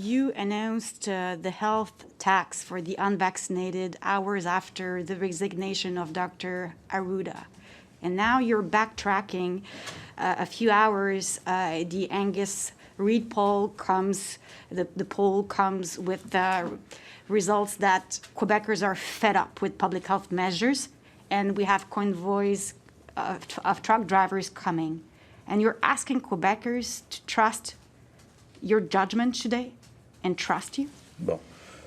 You announced the health tax for the unvaccinated hours after the resignation of Dr. Arruda. And now you're backtracking a few hours. The Angus Reid poll comes, the poll comes with the results that Quebecers are fed up with public health measures, and we have convoys of truck drivers coming. And you're asking Quebecers to trust your judgment today and trust you? Well,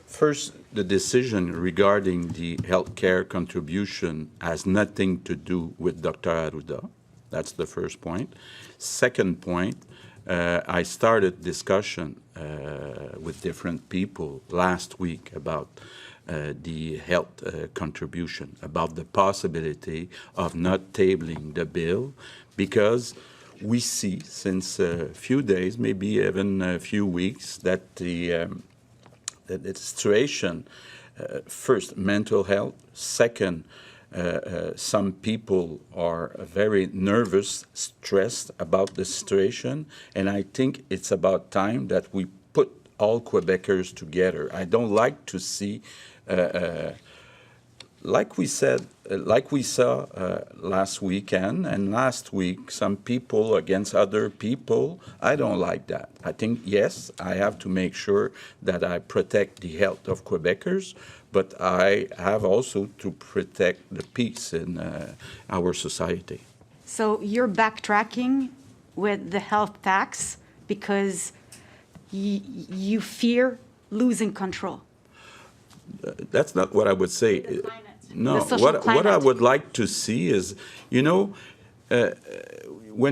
first, the decision regarding the healthcare contribution has nothing to do with Dr. Arruda. That's the first point. Second point, I started discussion with different people last week about the health contribution, about the possibility of not tabling the bill, because we see since a few days, maybe even a few weeks, that the situation, first, mental health, second, some people are very nervous, stressed about the situation, and I think it's about time that we put all Quebecers together. I don't like to see like we saw last weekend and last week, some people against other people, I don't like that. I think, yes, I have to make sure that I protect the health of Quebecers, but I have also to protect the peace in our society. So you're backtracking with the health tax because you fear losing control. That's not what I would say. No, what I would like to see is, when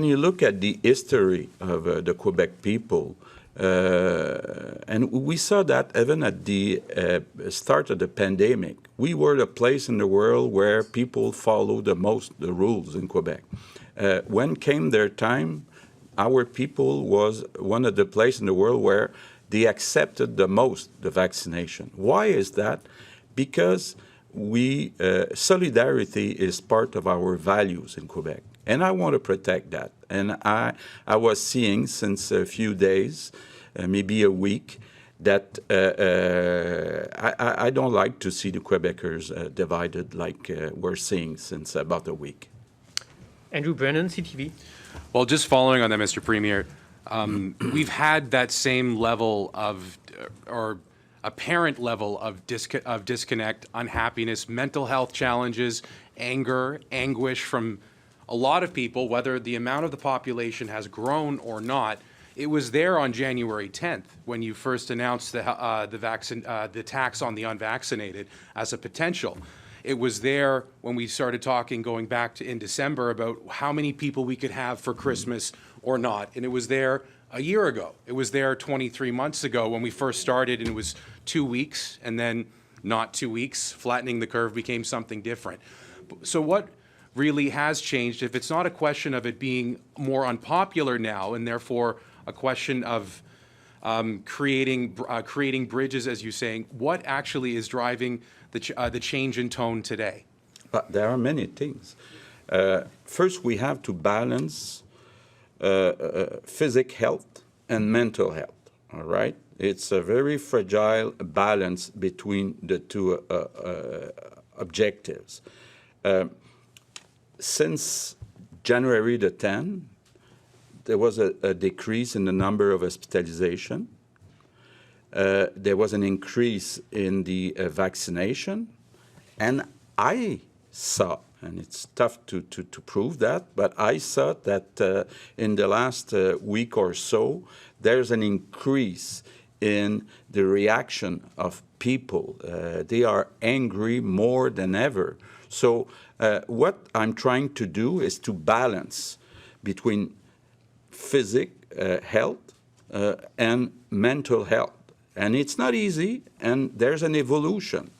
you look at the history of the Quebec people, and we saw that even at the start of the pandemic, we were the place in the world where people follow the most the rules in Quebec. When came their time, our people was one of the places in the world where they accepted the most the vaccination. Why is that? Because solidarity is part of our values in Quebec, and I want to protect that. And I was seeing since a few days, maybe a week, that I don't like to see the Quebecers divided like we're seeing since about a week. Andrew Brennan, CTV. Well, just following on that, Mr. Premier, we've had that same level of, or apparent level of disconnect, unhappiness, mental health challenges, anger, anguish from a lot of people, whether the amount of the population has grown or not. It was there on January 10th when you first announced the tax on the unvaccinated as a potential. It was there when we started talking going back to in December about how many people we could have for Christmas or not. And it was there a year ago. It was there 23 months ago when we first started, and it was 2 weeks, and then not 2 weeks. Flattening the curve became something different. So what really has changed, if it's not a question of it being more unpopular now, and therefore a question of creating bridges, as you're saying, what actually is driving the change in tone today? But there are many things. First, we have to balance physical health and mental health, all right? It's a very fragile balance between the two objectives. Since January the 10th, there was a decrease in the number of hospitalization. There was an increase in the vaccination. And I saw, and it's tough to prove that, but I saw that in the last week or so, there's an increase in the reaction of people. They are angry more than ever. So what I'm trying to do is to balance between physical health and mental health. And it's not easy, and there's an evolution.